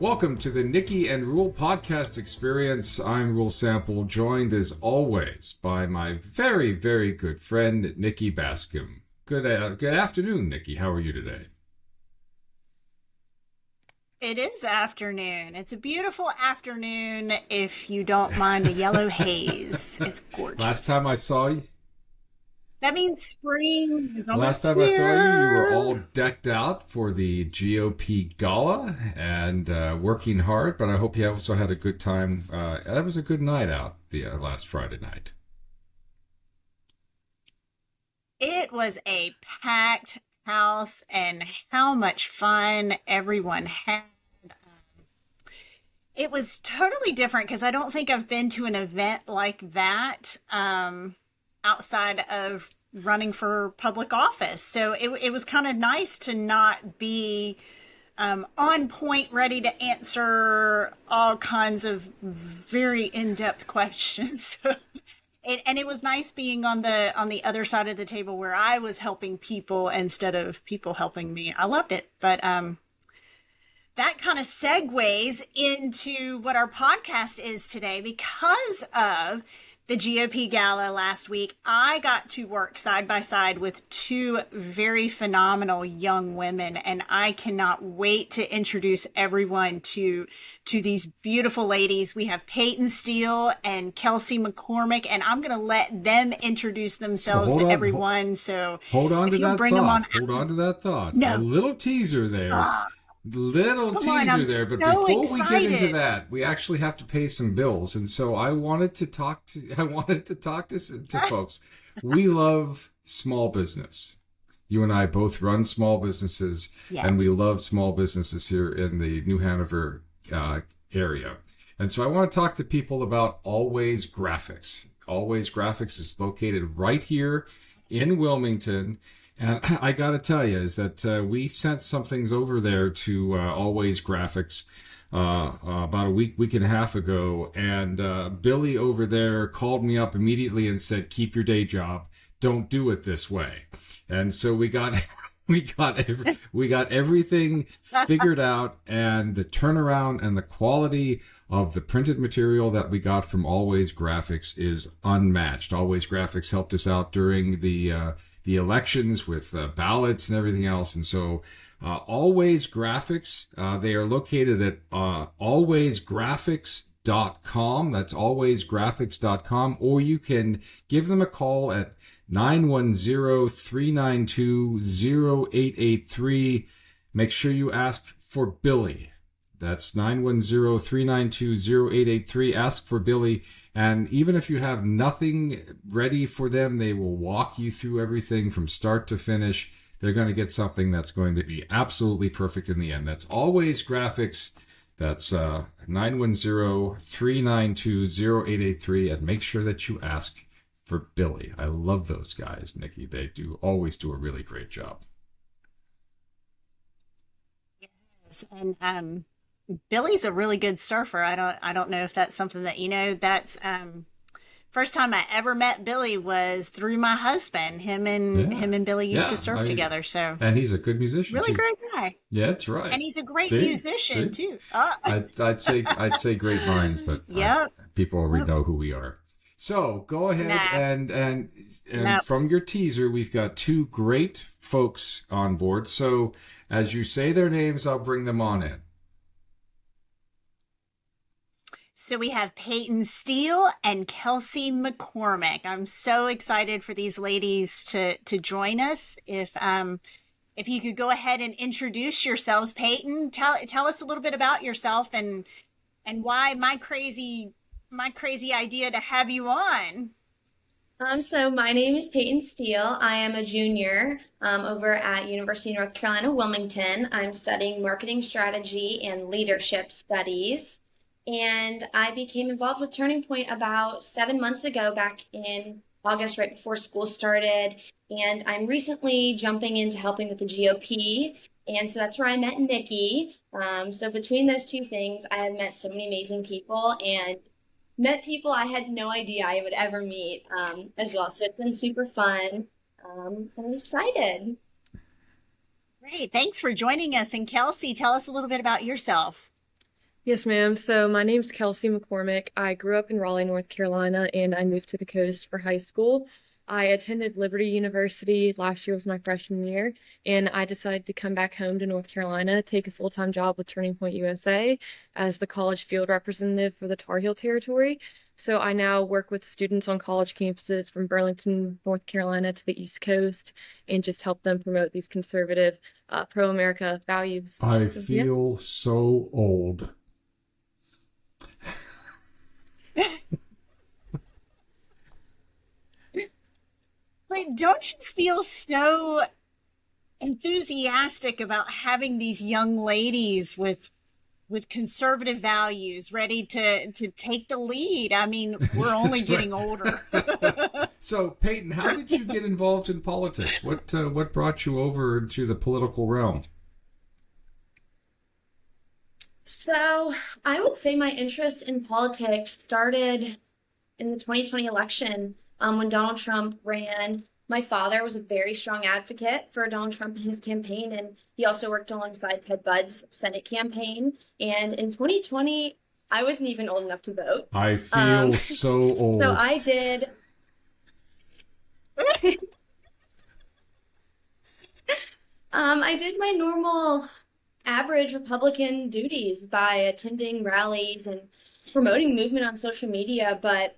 Welcome to the Nikki and Reuel podcast experience. I'm Reuel Sample, joined as always by my very, very good friend, Nikki Bascome. Good afternoon, Nikki. How are you today? It is afternoon. It's a beautiful afternoon if you don't mind a yellow haze. It's gorgeous. Last time I saw you, That means spring is Last almost time I saw you, you were here. all decked out for the GOP gala and working hard, but I hope you also had a good time. That was a good night out the last Friday night. It was a packed house, and how much fun everyone had. It was totally different because I don't think I've been to an event like that outside of running for public office. So it was kind of nice to not be on point, ready to answer all kinds of very in-depth questions. And it was nice being on the other side of the table where I was helping people instead of people helping me. I loved it. But that kind of segues into what our podcast is today. Because of the GOP gala last week, I got to work side by side with two very phenomenal young women, and I cannot wait to introduce everyone to these beautiful ladies. We have Peyton Steele and Kelsey McCormick, and I'm going to let them introduce themselves to everyone. So hold on to that thought. Hold on to that thought. No. A little teaser there. Come on, I'm there, but so before we get into excited. that, we actually have to pay some bills, and so I wanted to talk to folks. We love small business. You and I both run small businesses, Yes. and we love small businesses here in the New Hanover area. And so I want to talk to people about Always Graphics. Always Graphics is located right here in Wilmington. And I got to tell you is that we sent some things over there to Always Graphics about a week and a half ago. And Billy over there called me up immediately and said, keep your day job. Don't do it this way. And so we got everything figured out, and the turnaround and the quality of the printed material that we got from Always Graphics is unmatched. Always Graphics helped us out during the elections with ballots and everything else, and so Always Graphics, they are located at alwaysgraphics.com. That's alwaysgraphics.com, or you can give them a call at 910-392-0883. Make sure you ask for Billy. That's 910-392-0883. Ask for Billy. And even if you have nothing ready for them, they will walk you through everything from start to finish. They're going to get something that's going to be absolutely perfect in the end. That's Always Graphics. That's 910-392-0883. And make sure that you ask for Billy. I love those guys, Nikki. They always do a really great job. Yes, and Billy's a really good surfer. I don't know if that's something that you know. That's first time I ever met Billy was through my husband. Him and Billy used to surf together. So and he's a good musician. really too. great guy. Yeah, that's right. And he's a great musician too. I'd say great minds, but Yep. People already know who we are. So go ahead and from your teaser, we've got two great folks on board. So as you say their names, I'll bring them on in. So we have Peyton Steele and Kelsey McCormick. I'm so excited for these ladies to join us. If you could go ahead and introduce yourselves, Peyton, tell us a little bit about yourself and why my crazy idea to have you on. So my name is Peyton Steele. I am a junior over at University of North Carolina, Wilmington. I'm studying marketing strategy and leadership studies. And I became involved with Turning Point about 7 months ago, back in August, right before school started. And I'm recently jumping into helping with the GOP. And so that's where I met Nikki. So between those two things, I have met so many amazing people and met people I had no idea I would ever meet as well. So it's been super fun. I'm excited. Great. Thanks for joining us. And Kelsey, tell us a little bit about yourself. Yes, ma'am. So my name's Kelsey McCormick. I grew up in Raleigh, North Carolina, and I moved to the coast for high school. I attended Liberty University. Last year was my freshman year, and I decided to come back home to North Carolina, take a full-time job with Turning Point USA as the college field representative for the Tar Heel Territory. So I now work with students on college campuses from Burlington, North Carolina to the East Coast and just help them promote these conservative, pro-America values. I So, yeah. feel so old. But don't you feel so enthusiastic about having these young ladies with conservative values ready to take the lead? I mean, we're only That's getting right. older. So, Peyton, how did you get involved in politics? What brought you over into the political realm? So I would say my interest in politics started in the 2020 election when Donald Trump ran. My father was a very strong advocate for Donald Trump in his campaign, and he also worked alongside Ted Budd's Senate campaign. And in 2020, I wasn't even old enough to vote. I Um, feel so old. so I did my normal average Republican duties by attending rallies and promoting movement on social media, but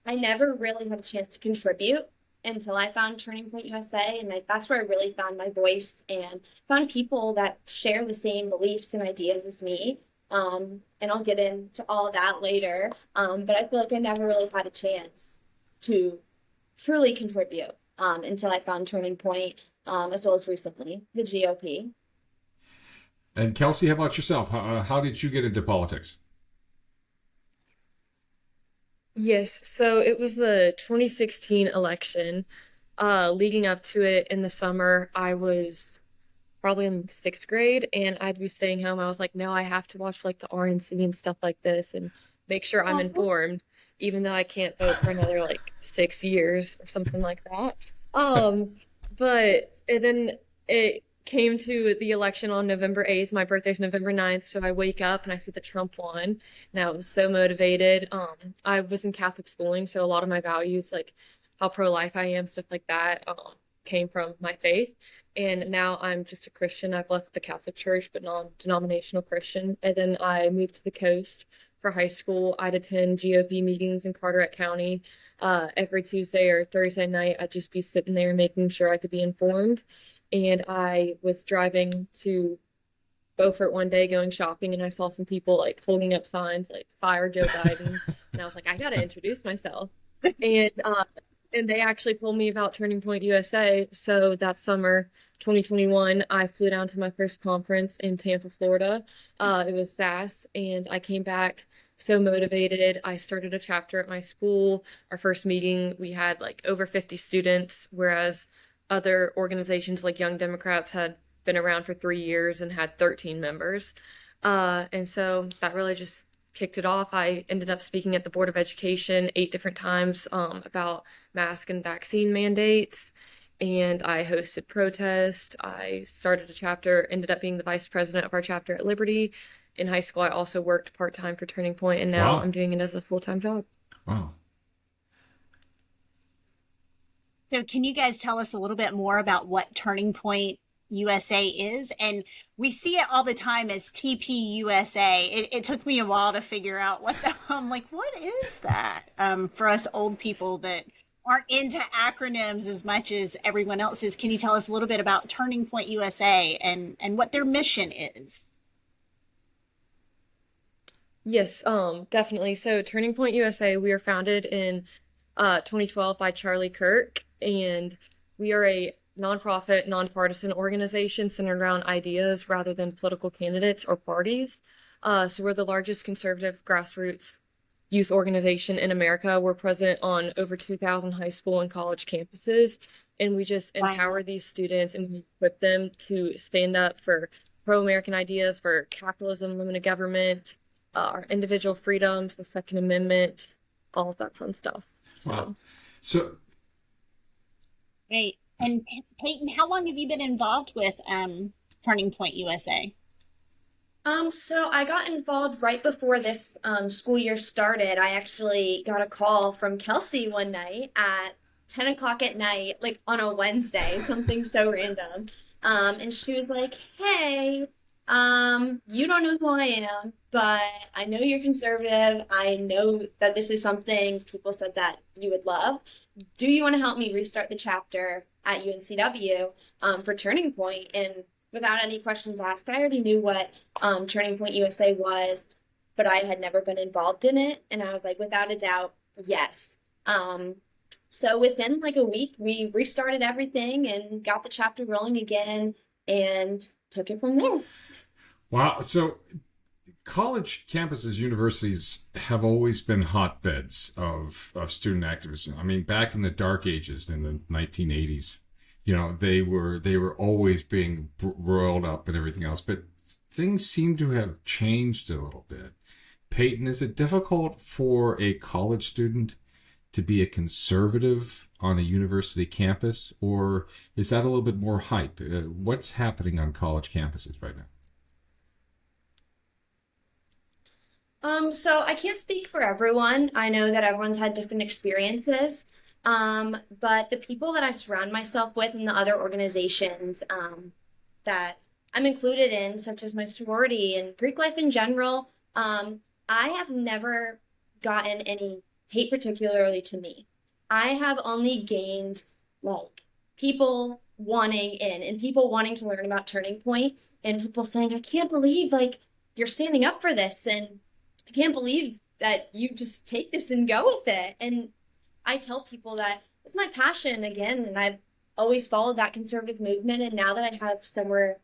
I never really had a chance to contribute until I found Turning Point USA, and that's where I really found my voice and found people that share the same beliefs and ideas as me. And I'll get into all of that later. But I feel like I never really had a chance to truly contribute until I found Turning Point, as well as recently the GOP. And Kelsey, how about yourself? How did you get into politics? Yes, so it was the 2016 election. Leading up to it in the summer, I was probably in sixth grade, and I'd be staying home. I was like, no, I have to watch like the RNC and stuff like this and make sure I'm informed, even though I can't vote for another like 6 years or something like that. Um, but and then it came to the election on November 8th. My birthday's November 9th, so I wake up and I see that Trump won. And I was so motivated. I was in Catholic schooling, so a lot of my values, like how pro-life I am, stuff like that, came from my faith. And now I'm just a Christian. I've left the Catholic Church, but non-denominational Christian. And then I moved to the coast for high school. I'd attend GOP meetings in Carteret County every Tuesday or Thursday night. I'd just be sitting there making sure I could be informed. And I was driving to Beaufort one day going shopping, and I saw some people like holding up signs like "Fire Joe Biden," and I was like, I gotta introduce myself. And and they actually told me about Turning Point USA. So that summer, 2021, I flew down to my first conference in Tampa, Florida. It was SAS, and I came back so motivated. I started a chapter at my school. Our first meeting, we had like over 50 students, whereas other organizations like Young Democrats had been around for 3 years and had 13 members. And so that really just kicked it off. I ended up speaking at the Board of Education 8 different times about mask and vaccine mandates. And I hosted protests. I started a chapter, ended up being the vice president of our chapter at Liberty. In high school, I also worked part-time for Turning Point, and now Wow. I'm doing it as a full-time job. Wow. So can you guys tell us a little bit more about what Turning Point USA is? And we see it all the time as TPUSA. It took me a while to figure out I'm like, what is that? For us old people that aren't into acronyms as much as everyone else is, can you tell us a little bit about Turning Point USA and what their mission is? Yes, definitely. So Turning Point USA, we are founded in 2012 by Charlie Kirk, and we are a nonprofit, nonpartisan organization centered around ideas rather than political candidates or parties. So we're the largest conservative grassroots youth organization in America. We're present on over 2,000 high school and college campuses, and we just Wow. empower these students and we equip them to stand up for pro-American ideas, for capitalism, limited government, our individual freedoms, the Second Amendment, all of that fun stuff. So, Wow. So, Great. And Peyton, how long have you been involved with Turning Point USA? So I got involved right before this school year started. I actually got a call from Kelsey one night at 10 o'clock at night, like on a Wednesday, something so random. And she was like, "Hey, you don't know who I am, but I know you're conservative. I know that this is something people said that you would love. Do you want to help me restart the chapter at UNCW for Turning Point?" And without any questions asked, I already knew what Turning Point USA was, but I had never been involved in it. And I was like, without a doubt, yes. So within like a week, we restarted everything and got the chapter rolling again and took it from there. Wow. So college campuses, universities have always been hotbeds of student activism. I mean, back in the dark ages in the 1980s, they were always being roiled up and everything else. But things seem to have changed a little bit. Peyton, is it difficult for a college student to be a conservative on a university campus, or is that a little bit more hype? What's happening on college campuses right now? So I can't speak for everyone. I know that everyone's had different experiences. But the people that I surround myself with in the other organizations that I'm included in, such as my sorority and Greek life in general, I have never gotten any hate particularly to me. I have only gained like people wanting in and people wanting to learn about Turning Point and people saying, "I can't believe like you're standing up for this, and I can't believe that you just take this and go with it." And I tell people that it's my passion again, and I've always followed that conservative movement. And now that I have somewhere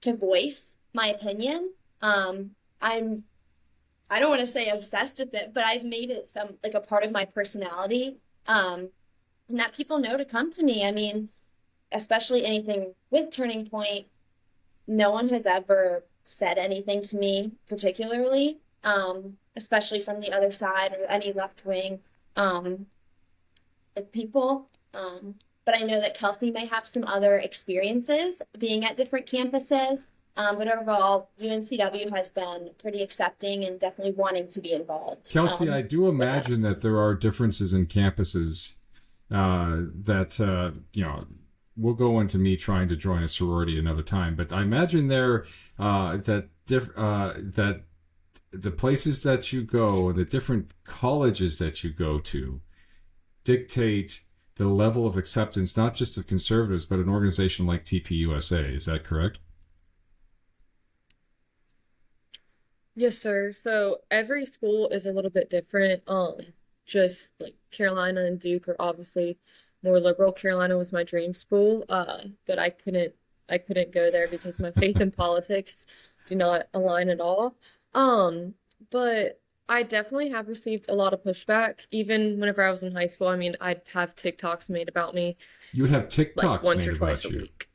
to voice my opinion, I don't want to say obsessed with it, but I've made it some like a part of my personality, and that people know to come to me. I mean, especially anything with Turning Point, no one has ever said anything to me particularly, especially from the other side or any left wing people. But I know that Kelsey may have some other experiences being at different campuses. But overall, UNCW has been pretty accepting and definitely wanting to be involved. Kelsey, I do imagine that there are differences in campuses that we'll go into me trying to join a sorority another time. But I imagine there that the places that you go, the different colleges that you go to, dictate the level of acceptance, not just of conservatives, but an organization like TPUSA. Is that correct? Yes, sir. So every school is a little bit different. Just like Carolina and Duke are obviously more liberal. Carolina was my dream school, but I couldn't go there because my faith and politics do not align at all. But I definitely have received a lot of pushback, even whenever I was in high school. I mean, I'd have TikToks made about me You would have like TikToks once made or twice about a you. week.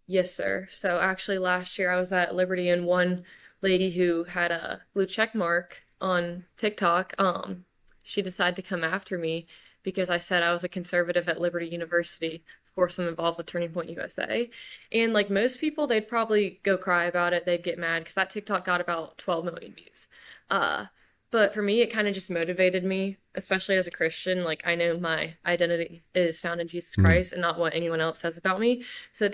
Yes, sir. So actually last year I was at Liberty and one lady who had a blue check mark on TikTok, she decided to come after me because I said I was a conservative at Liberty University. Of course, I'm involved with Turning Point USA. And like most people, they'd probably go cry about it. They'd get mad because that TikTok got about 12 million views. Uh, but for me, it kind of just motivated me, especially as a Christian. Like I know my identity is found in Jesus Mm. Christ and not what anyone else says about me. So it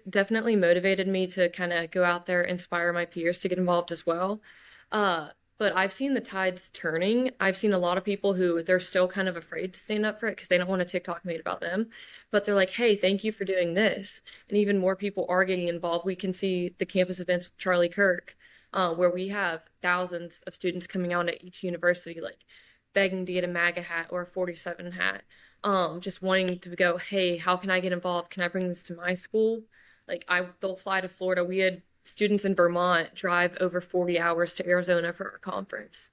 definitely motivated me to kind of go out there, inspire my peers to get involved as well. Uh, but I've seen the tides turning. I've seen a lot of people who they're still kind of afraid to stand up for it because they don't want a TikTok made about them. But they're like, hey, thank you for doing this. And even more people are getting involved. We can see the campus events with Charlie Kirk, where we have thousands of students coming out at each university, like begging to get a MAGA hat or a 47 hat, just wanting to go, hey, how can I get involved? Can I bring this to my school? They'll fly to Florida. We had students in Vermont drive over 40 hours to Arizona for our conference.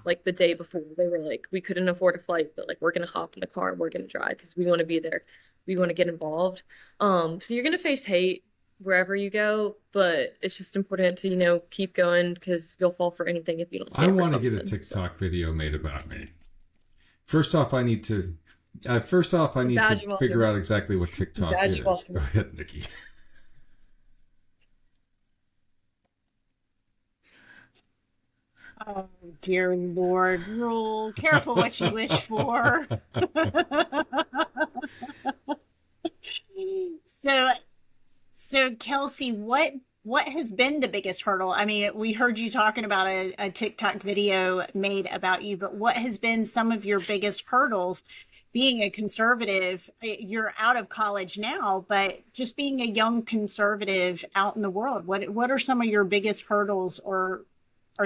Like the day before, they were like, we couldn't afford a flight, but like we're gonna hop in the car and we're gonna drive because we want to be there. We want to get involved. So you're gonna face hate wherever you go, but it's just important to, keep going because you'll fall for anything if you don't I stand for want to get a something. TikTok video made about me. First off, I need to Badge of figure honor. out exactly what TikTok Badge is. of honor. Go ahead, Nikki. Oh, dear Lord, Rule, careful what you wish for. So, so Kelsey, what has been the biggest hurdle? I mean, we heard you talking about a TikTok video made about you, but what has been some of your biggest hurdles being a conservative? You're out of college now, but just being a young conservative out in the world, what are some of your biggest hurdles or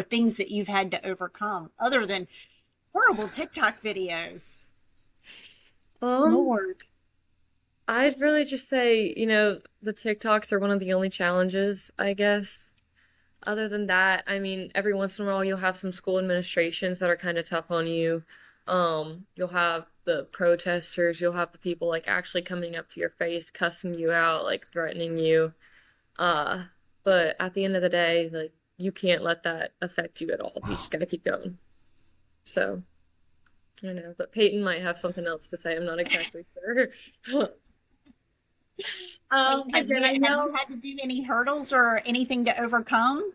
things that you've had to overcome other than horrible TikTok videos? Um, Lord. I'd really just say, the TikToks are one of the only challenges, I guess. Other than that, I mean, every once in a while you'll have some school administrations that are kind of tough on you. You'll have the protesters, you'll have the people like actually coming up to your face, cussing you out, like threatening you. Uh, but at the end of the day, like you can't let that affect you at all. You Wow. just gotta keep going. So, I don't know, but Peyton might have something else to say. I'm not exactly sure. But then I Have you know had to do any hurdles or anything to overcome?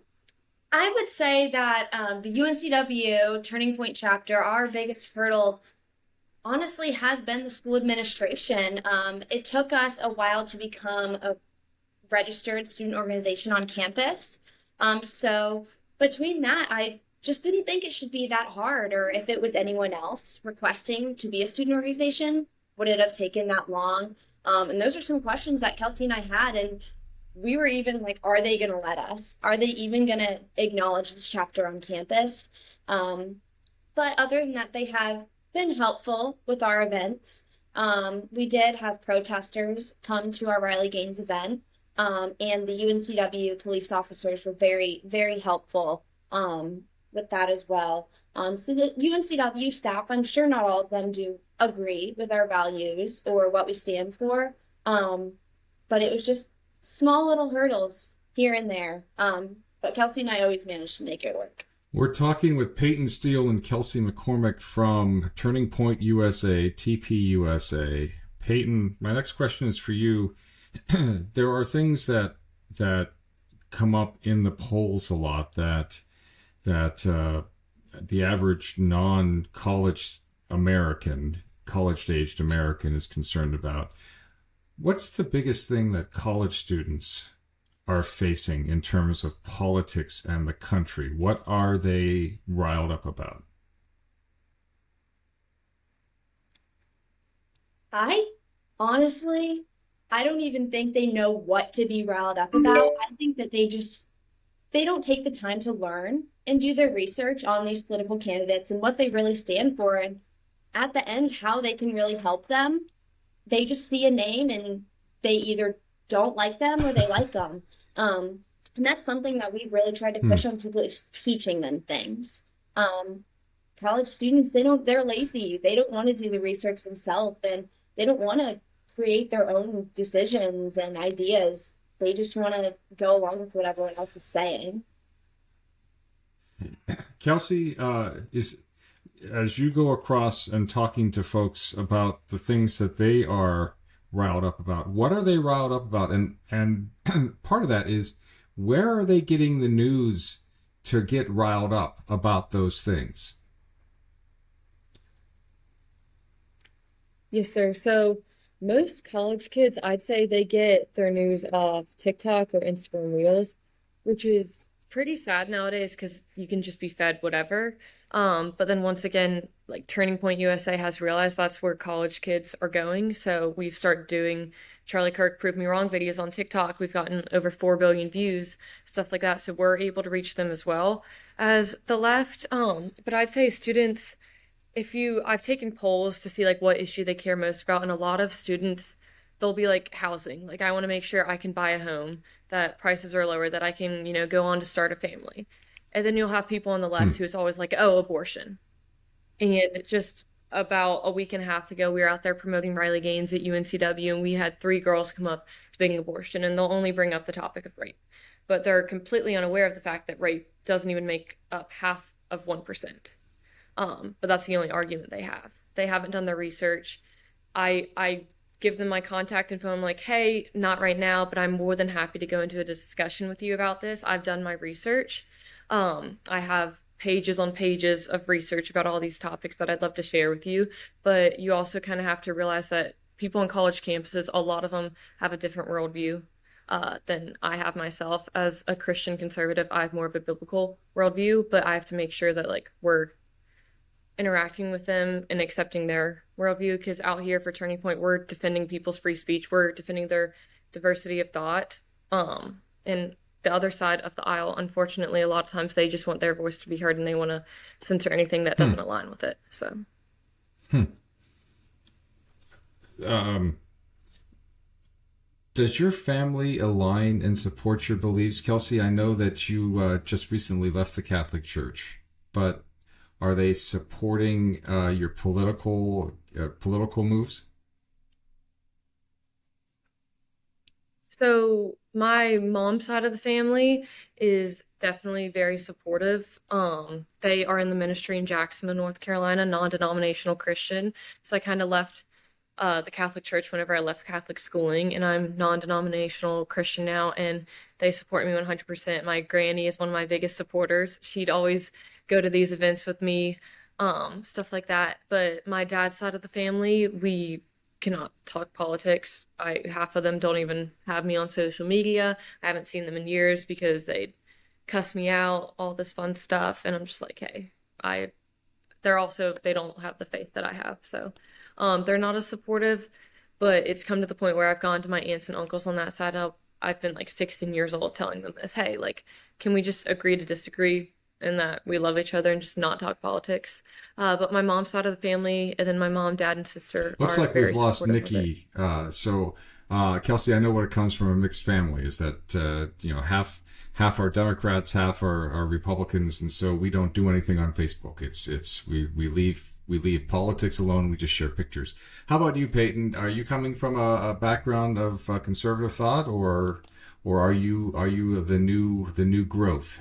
I would say that the UNCW Turning Point chapter, our biggest hurdle honestly has been the school administration. It took us a while to become a registered student organization on campus. So between that, I just didn't think it should be that hard, or if it was anyone else requesting to be a student organization, would it have taken that long? And those are some questions that Kelsey and I had, and we were even like, are they going to let us? Are they even going to acknowledge this chapter on campus? Um, but other than that, they have been helpful with our events. We did have protesters come to our Riley Gaines event, and the UNCW police officers were very, very helpful with that as well. So the UNCW staff, I'm sure not all of them do agree with our values or what we stand for, but it was just small little hurdles here and there. But Kelsey and I always managed to make it work. We're talking with Peyton Steele and Kelsey McCormick from Turning Point USA, TPUSA. Peyton, my next question is for you. There are things that come up in the polls a lot that the average non-college American, college-aged American is concerned about. What's the biggest thing that college students are facing in terms of politics and the country? What are they riled up about? I honestly, I don't even think they know what to be riled up about. I think that they don't take the time to learn and do their research on these political candidates and what they really stand for, and at the end how they can really help them. They just see a name and they either don't like them or they like them. And that's something that we've really tried to Hmm. push on people, is teaching them things. College students, they're lazy. They don't want to do the research themselves, and they don't want to create their own decisions and ideas. They just want to go along with what everyone else is saying. Kelsey, is as you go across and talking to folks about the things that they are riled up about, what are they riled up about? And part of that is, where are they getting the news to get riled up about those things? Yes, sir. So most college kids, I'd say they get their news off TikTok or Instagram Reels, which is pretty sad nowadays because you can just be fed whatever. But then once again, like Turning Point USA has realized that's where college kids are going. So we've started doing Charlie Kirk Prove Me Wrong videos on TikTok. We've gotten over 4 billion views, stuff like that. So we're able to reach them as well as the left. But I'd say students, I've taken polls to see like what issue they care most about, and a lot of students, they'll be like housing. Like, I want to make sure I can buy a home, that prices are lower, that I can, go on to start a family. And then you'll have people on the Hmm. left who is always like, oh, abortion. And just about a week and a half ago, we were out there promoting Riley Gaines at UNCW, and we had 3 girls come up debating abortion, and they'll only bring up the topic of rape. But they're completely unaware of the fact that rape doesn't even make up half of 1%. But that's the only argument they have. They haven't done their research. I give them my contact info. I'm like, hey, not right now, but I'm more than happy to go into a discussion with you about this. I've done my research. I have pages on pages of research about all these topics that I'd love to share with you. But you also kind of have to realize that people on college campuses, a lot of them have a different worldview than I have myself. As a Christian conservative, I have more of a biblical worldview, but I have to make sure that like we're interacting with them and accepting their worldview, because out here for Turning Point, we're defending people's free speech, we're defending their diversity of thought. And the other side of the aisle, unfortunately, a lot of times they just want their voice to be heard and they want to censor anything that doesn't align with it. So, does your family align and support your beliefs, Kelsey? I know that you just recently left the Catholic Church, but are they supporting your political moves? So my mom's side of the family is definitely very supportive. They are in the ministry in Jacksonville, North Carolina, non-denominational Christian. So I kind of left the Catholic Church whenever I left Catholic schooling, and I'm non-denominational Christian now, and they support me 100%. My granny is one of my biggest supporters. She'd always go to these events with me, stuff like that. But my dad's side of the family, we cannot talk politics. Half of them don't even have me on social media. I haven't seen them in years because they'd cuss me out, all this fun stuff. And I'm just like, hey, they don't have the faith that I have. So they're not as supportive, but it's come to the point where I've gone to my aunts and uncles on that side. I've been like 16 years old telling them this, hey, like, can we just agree to disagree and that we love each other and just not talk politics? But my mom's side of the family, and then my mom, dad, and sister Looks are like very we've lost supportive of it. Nikki. So, Kelsey, I know what it comes from a mixed family is that, half are Democrats, half are Republicans. And so we don't do anything on Facebook. We leave politics alone. We just share pictures. How about you, Peyton? Are you coming from a background of conservative thought, or are you the new growth?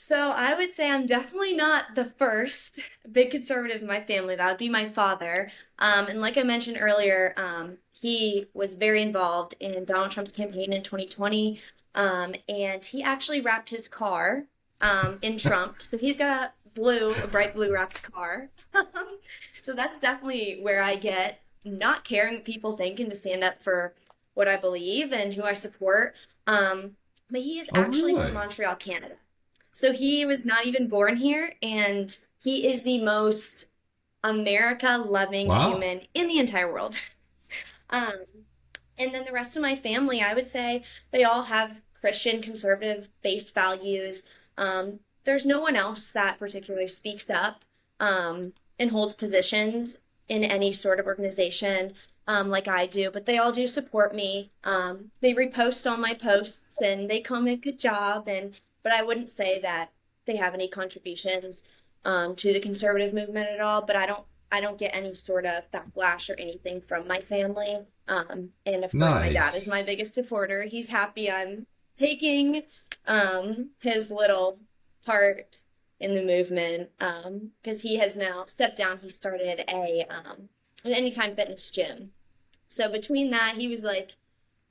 So I would say I'm definitely not the first big conservative in my family. That would be my father. And like I mentioned earlier, he was very involved in Donald Trump's campaign in 2020. And he actually wrapped his car in Trump. So he's got a bright blue wrapped car. So that's definitely where I get not caring what people think and to stand up for what I believe and who I support. But he is actually really? from Montreal, Canada. So he was not even born here, and he is the most America-loving Wow. human in the entire world. And then the rest of my family, I would say they all have Christian, conservative-based values. There's no one else that particularly speaks up and holds positions in any sort of organization like I do, but they all do support me. They repost all my posts, and they comment, good job, but I wouldn't say that they have any contributions to the conservative movement at all. But I don't get any sort of backlash or anything from my family. And of course, my dad is my biggest supporter. He's happy I'm taking his little part in the movement because he has now stepped down. He started an Anytime Fitness gym. So between that, he was like,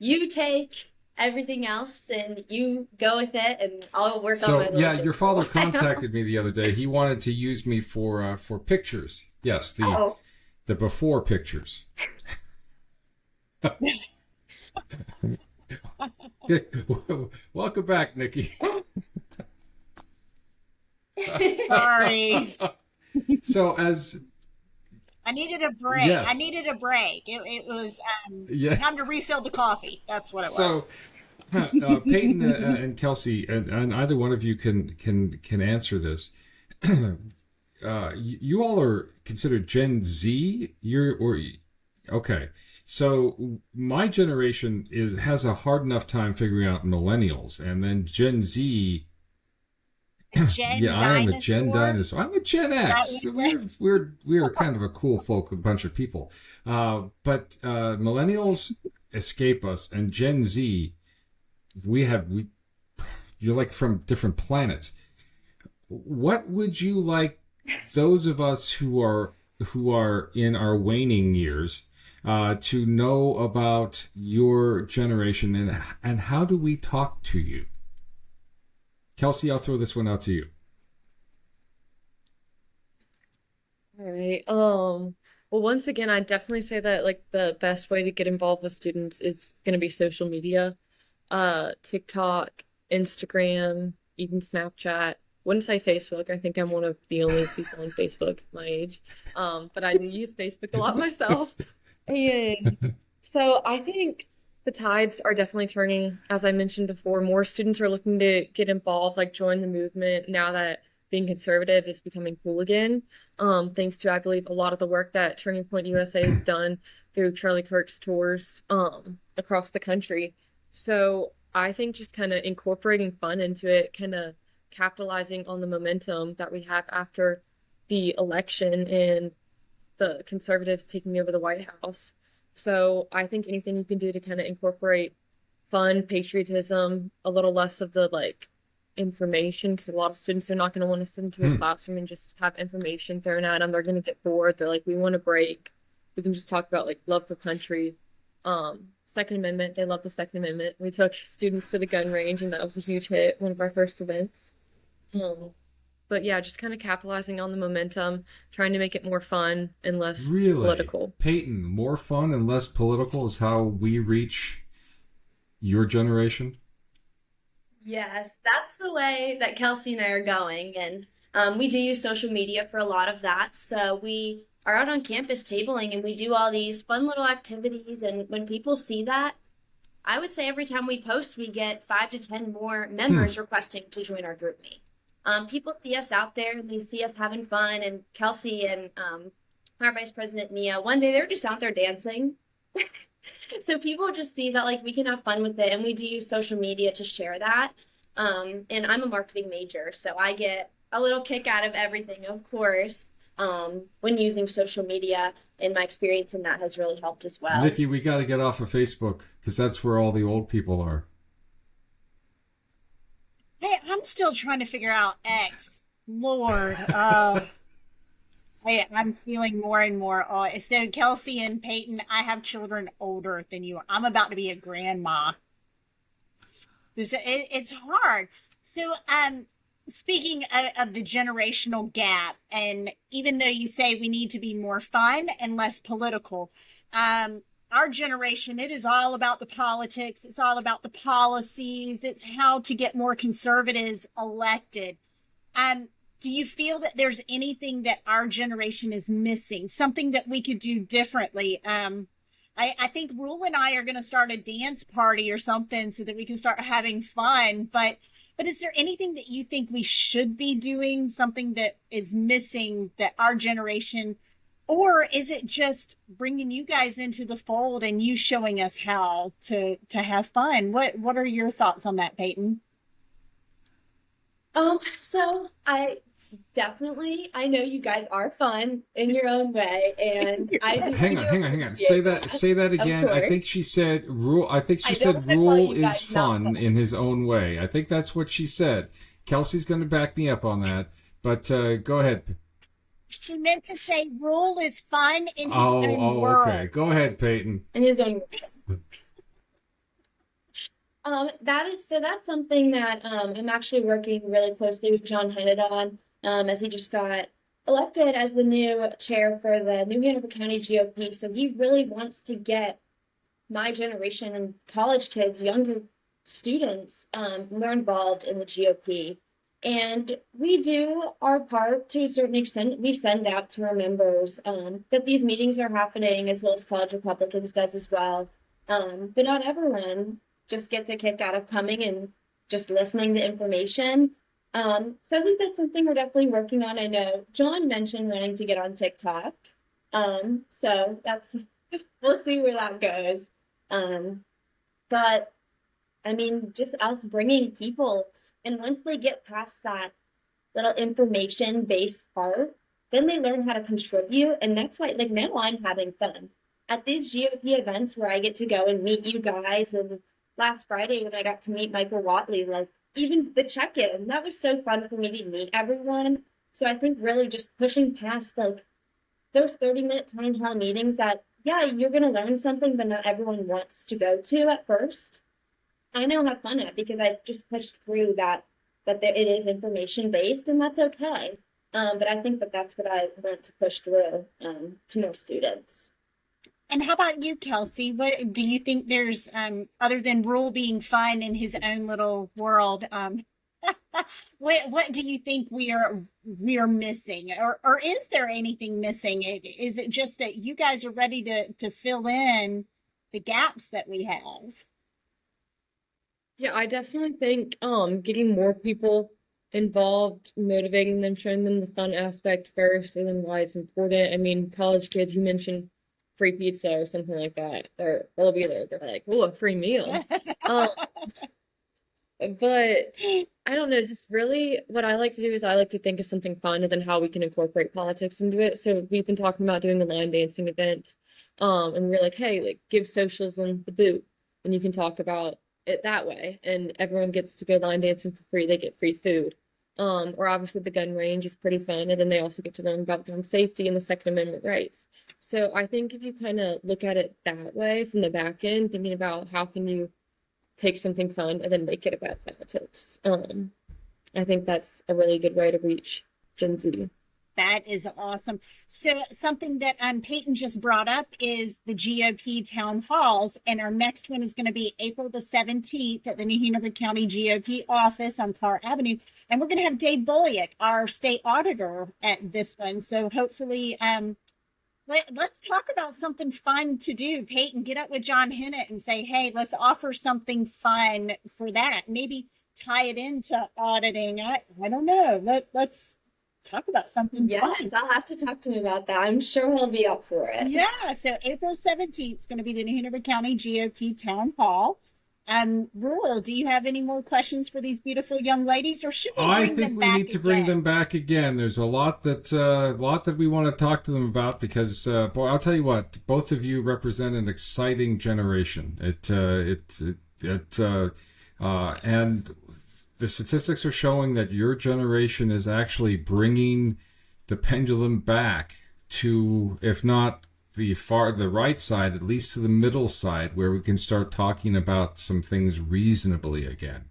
"You take everything else and you go with it, and I'll work on my So religion." your father contacted me the other day. He wanted to use me for pictures. Yes, the before pictures. Welcome back, Nikki. Sorry. So as I needed a break. Yes. I needed a break. It was Yeah. time to refill the coffee. That's what it was. So, Peyton and Kelsey, and either one of you can answer this. You all are considered Gen Z. Okay. So my generation has a hard enough time figuring out millennials, and then Gen Z. Gen I am a Gen dinosaur. dinosaur. I'm a Gen X. We're kind of a cool bunch of people. But millennials escape us, and Gen Z, you're like from different planets. What would you like those of us who are in our waning years to know about your generation, and how do we talk to you? Kelsey, I'll throw this one out to you. All right. Well, once again, I'd definitely say that like the best way to get involved with students is going to be social media, TikTok, Instagram, even Snapchat. Wouldn't say Facebook. I think I'm one of the only people on Facebook my age. But I do use Facebook a lot myself. And so I think the tides are definitely turning. As I mentioned before, more students are looking to get involved, like join the movement now that being conservative is becoming cool again. Thanks to, I believe, a lot of the work that Turning Point USA has done through Charlie Kirk's tours across the country. So I think just kind of incorporating fun into it, kind of capitalizing on the momentum that we have after the election and the conservatives taking over the White House. So I think anything you can do to kind of incorporate fun, patriotism, a little less of the like information, because a lot of students are not going to want to sit into a classroom and just have information thrown at them. They're going to get bored. They're like, we want a break. We can just talk about like love for country. Second Amendment, they love the Second Amendment. We took students to the gun range, and that was a huge hit, one of our first events. But yeah, just kind of capitalizing on the momentum, trying to make it more fun and less political. Peyton, more fun and less political is how we reach your generation? Yes, that's the way that Kelsey and I are going. And we do use social media for a lot of that. So we are out on campus tabling and we do all these fun little activities. And when people see that, I would say every time we post, we get 5 to 10 more members requesting to join our group meet. People see us out there and they see us having fun. And Kelsey and our vice president, Nia, one day they were just out there dancing. So people just see that like we can have fun with it, and we do use social media to share that. And I'm a marketing major, so I get a little kick out of everything, of course, when using social media, and my experience in that has really helped as well. Nikki, we got to get off of Facebook because that's where all the old people are. Hey, I'm still trying to figure out X. Lord, I'm feeling more and more. So Kelsey and Peyton, I have children older than you. I'm about to be a grandma. It's hard. So, speaking of the generational gap, and even though you say we need to be more fun and less political, our generation, it is all about the politics. It's all about the policies. It's how to get more conservatives elected. Do you feel that there's anything that our generation is missing, something that we could do differently? I think Reuel and I are going to start a dance party or something so that we can start having fun. But is there anything that you think we should be doing, something that is missing that our generation, or is it just bringing you guys into the fold and you showing us how to have fun? What are your thoughts on that, Peyton? So I know you guys are fun in your own way, and I do. Hang on. Say that again. I think she said Reuel. I think she said Reuel is fun in his own way. I think that's what she said. Kelsey's going to back me up on that, but go ahead. She meant to say Reuel is fun in his own world. Okay. Go ahead, Peyton. In his own. That's something that I'm actually working really closely with John Hennett on, as he just got elected as the new chair for the New Hanover County GOP. So he really wants to get my generation and college kids, younger students, more involved in the GOP. And we do our part to a certain extent. We send out to our members that these meetings are happening, as well as College Republicans does as well. But not everyone just gets a kick out of coming and just listening to information. So I think that's something we're definitely working on. I know John mentioned wanting to get on TikTok. So that's, we'll see where that goes. But I mean, just us bringing people, and once they get past that little information-based part, then they learn how to contribute. And that's why, like, now I'm having fun at these GOP events where I get to go and meet you guys. And last Friday when I got to meet Michael Watley, like, even the check-in, that was so fun for me to meet everyone. So I think really just pushing past like those 30-minute town hall meetings that, yeah, you're going to learn something, but not everyone wants to go to at first. I now have fun at because I've just pushed through that that it is information based, and that's okay. But I think that that's what I want to push through to more students. And how about you, Kelsey? What do you think there's, other than Reuel being fun in his own little world, what do you think we are missing, or is there anything missing? Is it just that you guys are ready to fill in the gaps that we have? Yeah, I definitely think getting more people involved, motivating them, showing them the fun aspect first, and then why it's important. I mean, college kids, you mentioned free pizza or something like that, or they'll be there. They're like, "Oh, a free meal." Um, but I don't know, just really what I like to do is I like to think of something fun and then how we can incorporate politics into it. So we've been talking about doing a line dancing event, and we're like, hey, like give socialism the boot, and you can talk about it that way, and everyone gets to go line dancing for free. They get free food. Or obviously the gun range is pretty fun, and then they also get to learn about gun safety and the Second Amendment rights. So I think if you kind of look at it that way from the back end, thinking about how can you take something fun and then make it about politics, I think that's a really good way to reach Gen Z. That is awesome. So something that Peyton just brought up is the GOP town halls, and our next one is going to be April the 17th at the New Hanover County GOP office on Clark Avenue, and we're going to have Dave Bolliak, our state auditor, at this one. So hopefully, let's talk about something fun to do. Peyton, get up with John Hennett and say, hey, let's offer something fun for that. Maybe tie it into auditing. I don't know. Let's talk about something Yes, fun. I'll have to talk to him about that. I'm sure he'll be up for it. Yeah, so April 17th is going to be the New Hanover County GOP Town Hall. Reuel, do you have any more questions for these beautiful young ladies, or should we I bring think them we back need to bring again? them back again. There's a lot that we want to talk to them about because, boy, I'll tell you what, both of you represent an exciting generation. And the statistics are showing that your generation is actually bringing the pendulum back to, if not the right side, at least to the middle side, where we can start talking about some things reasonably again.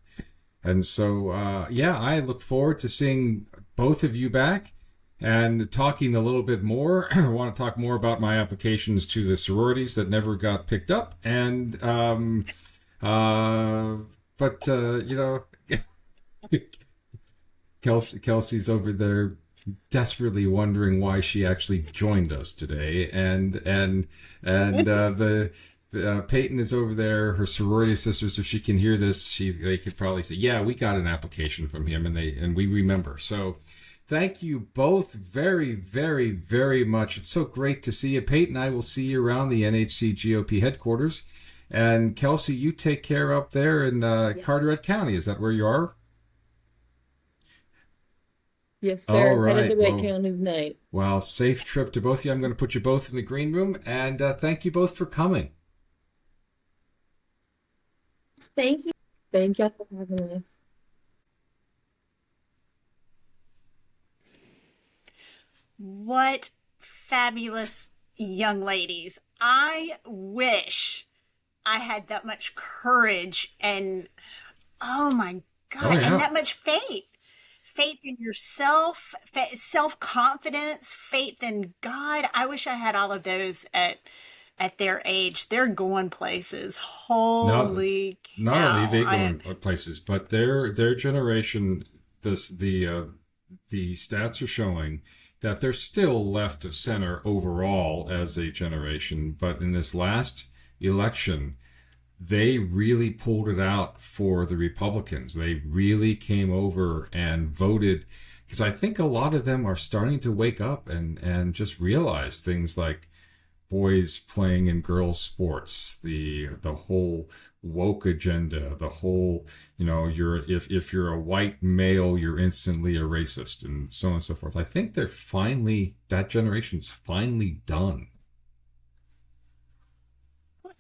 And so, I look forward to seeing both of you back and talking a little bit more. I want to talk more about my applications to the sororities that never got picked up. And, Kelsey's over there desperately wondering why she actually joined us today, and Peyton is over there, her sorority sisters. If she can hear this, they could probably say, "Yeah, we got an application from him, and we remember." So, thank you both very, very, very much. It's so great to see you, Peyton. I will see you around the NHC GOP headquarters, and Kelsey, you take care up there in Carteret County. Is that where you are? Yes, sir. All right. Headed to Wake County tonight. Well, safe trip to both of you. I'm going to put you both in the green room, and thank you both for coming. Thank you. Thank you for having us. What fabulous young ladies. I wish I had that much courage and, oh my God, and that much faith. Faith in yourself, self-confidence, faith in God. I wish I had all of those at their age. They're going places. Holy cow. Not only they going places, but their generation, the stats are showing that they're still left of center overall as a generation. But in this last election, they really pulled it out for the Republicans. They really came over and voted, because I think a lot of them are starting to wake up and just realize things like boys playing in girls sports, the whole woke agenda, the whole, if you're a white male, you're instantly a racist, and so on and so forth. I think that generation's finally done.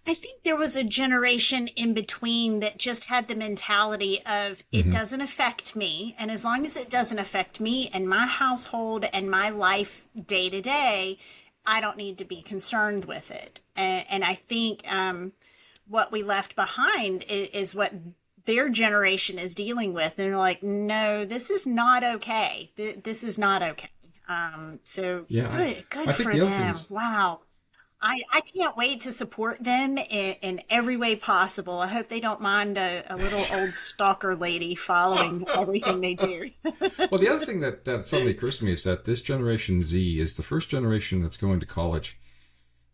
I think there was a generation in between that just had the mentality of it doesn't affect me. And as long as it doesn't affect me and my household and my life day to day, I don't need to be concerned with it. And I think what we left behind is what their generation is dealing with. And they're like, no, this is not okay. This is not okay. So Yeah, good I think for the other thing them. is, Wow. I can't wait to support them in every way possible. I hope they don't mind a little old stalker lady following everything they do. well, the other thing that suddenly occurs to me is that this Generation Z is the first generation that's going to college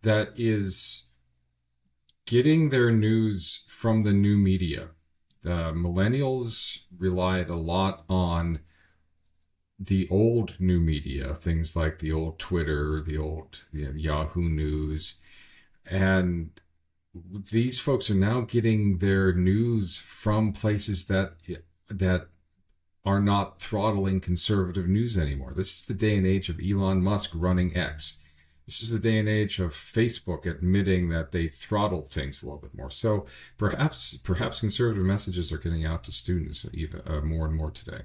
that is getting their news from the new media. The millennials relied a lot on the old new media, things like the old Twitter, the old Yahoo News. And these folks are now getting their news from places that are not throttling conservative news anymore. This is the day and age of Elon Musk running X. This is the day and age of Facebook admitting that they throttle things a little bit more. So perhaps conservative messages are getting out to students even more and more today.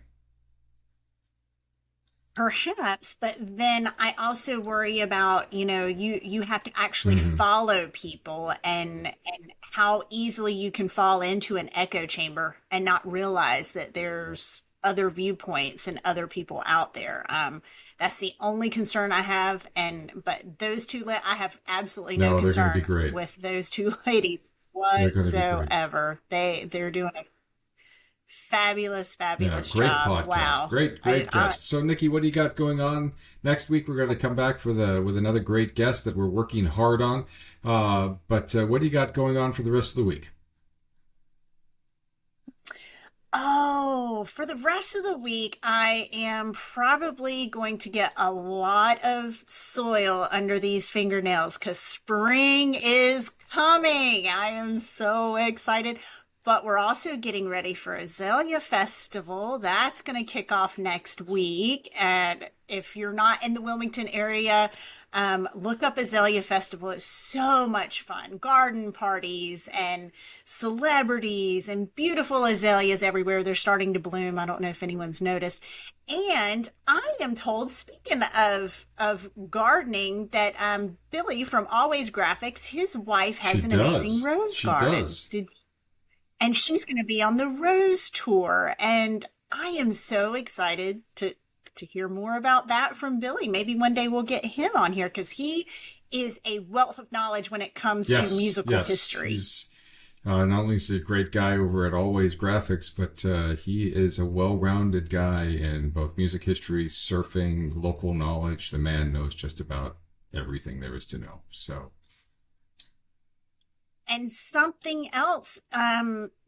Perhaps, but then I also worry about, you have to actually follow people and how easily you can fall into an echo chamber and not realize that there's other viewpoints and other people out there. That's the only concern I have. But those two, I have absolutely no They're going to be concern great. with those two ladies They're going to be great. whatsoever. They're doing a fabulous Great job. podcast. Wow. Great guest. So Nikki, what do you got going on next week? We're going to come back with another great guest that we're working hard on. But what do you got going on for the rest of the week? Oh, for the rest of the week, I am probably going to get a lot of soil under these fingernails because spring is coming. I am so excited. But we're also getting ready for Azalea Festival. That's going to kick off next week. And if you're not in the Wilmington area, look up Azalea Festival. It's so much fun. Garden parties and celebrities and beautiful azaleas everywhere. They're starting to bloom. I don't know if anyone's noticed. And I am told, speaking of gardening, that Billy from Always Graphics, his wife has an amazing rose garden. And she's going to be on the Rose Tour. And I am so excited to hear more about that from Billy. Maybe one day we'll get him on here because he is a wealth of knowledge when it comes to musical history. He's, not only is he a great guy over at Always Graphics, but he is a well-rounded guy in both music history, surfing, local knowledge. The man knows just about everything there is to know. So... And something else,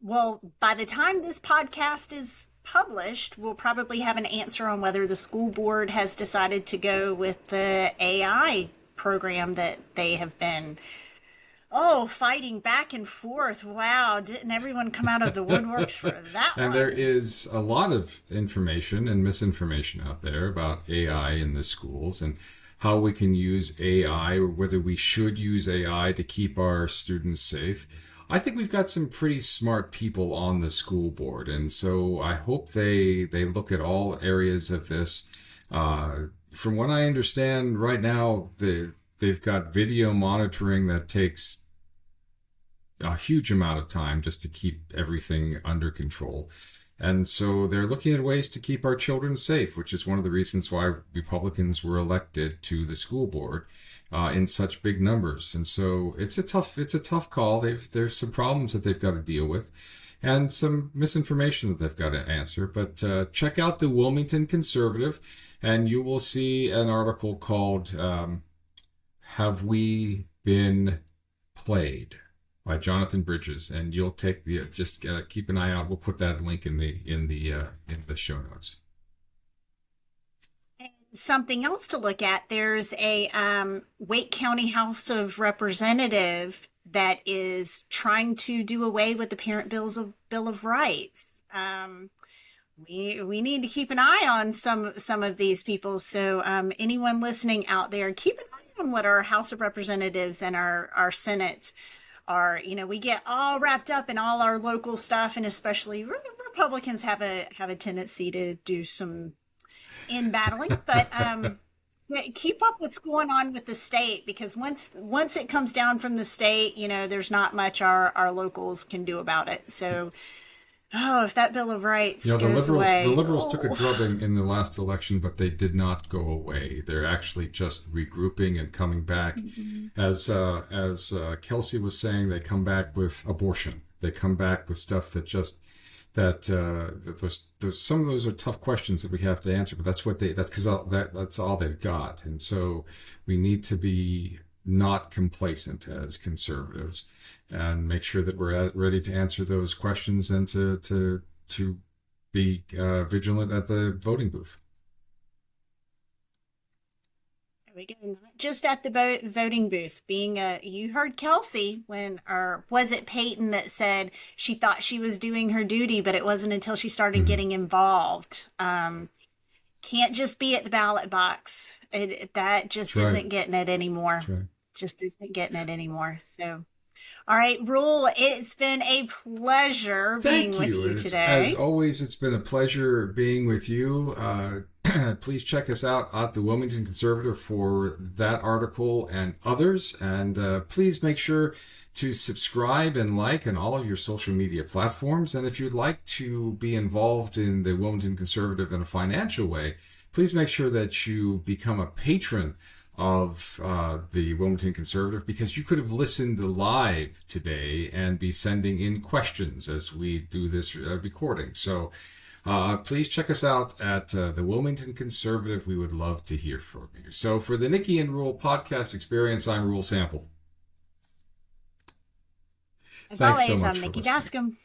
well, by the time this podcast is published, we'll probably have an answer on whether the school board has decided to go with the AI program that they have been, fighting back and forth. Wow, didn't everyone come out of the woodworks for that one? And there is a lot of information and misinformation out there about AI in the schools and how we can use AI or whether we should use AI to keep our students safe. I think we've got some pretty smart people on the school board, and so I hope they look at all areas of this. From what I understand right now, they've got video monitoring that takes a huge amount of time just to keep everything under control. And so they're looking at ways to keep our children safe, which is one of the reasons why Republicans were elected to the school board in such big numbers. And so it's a tough call. There's some problems that they've got to deal with and some misinformation that they've got to answer. But check out the Wilmington Conservative and you will see an article called Have We Been Played? By Jonathan Bridges, and you'll take just keep an eye out. We'll put that link in the show notes. And something else to look at. There's a Wake County House of Representative that is trying to do away with the Parent Bill of Rights. We need to keep an eye on some of these people. So anyone listening out there, keep an eye on what our House of Representatives and our Senate are. We get all wrapped up in all our local stuff, and especially Republicans have a tendency to do some in battling, but keep up what's going on with the state, because once it comes down from the state, there's not much our locals can do about it. So Oh, if that Bill of Rights The goes away. liberals took a Oh. drubbing in the last election, but they did not go away. They're actually just regrouping and coming back. As Kelsey was saying, they come back with abortion. They come back with stuff that just those some of those are tough questions that we have to answer. But that's because that's all they've got. And so we need to be not complacent as conservatives, and make sure that we're ready to answer those questions and to be vigilant at the voting booth. There we go. Not just at the voting booth. You heard Kelsey or was it Peyton that said she thought she was doing her duty, but it wasn't until she started getting involved. Can't just be at the ballot box. That just isn't getting it anymore. That's right. Just isn't getting it anymore. So, all right, Reuel, it's been a pleasure being with you today. As always, it's been a pleasure being with you. Please check us out at the Wilmington Conservative for that article and others. And please make sure to subscribe and like on all of your social media platforms. And if you'd like to be involved in the Wilmington Conservative in a financial way, please make sure that you become a patron of the Wilmington Conservative, because you could have listened live today and be sending in questions as we do this recording. So please check us out at the Wilmington Conservative. We would love to hear from you. So for the Nikki and Reuel podcast experience, I'm Reuel Sample. As Thanks always, so much I'm for Nikki listening. Bascome.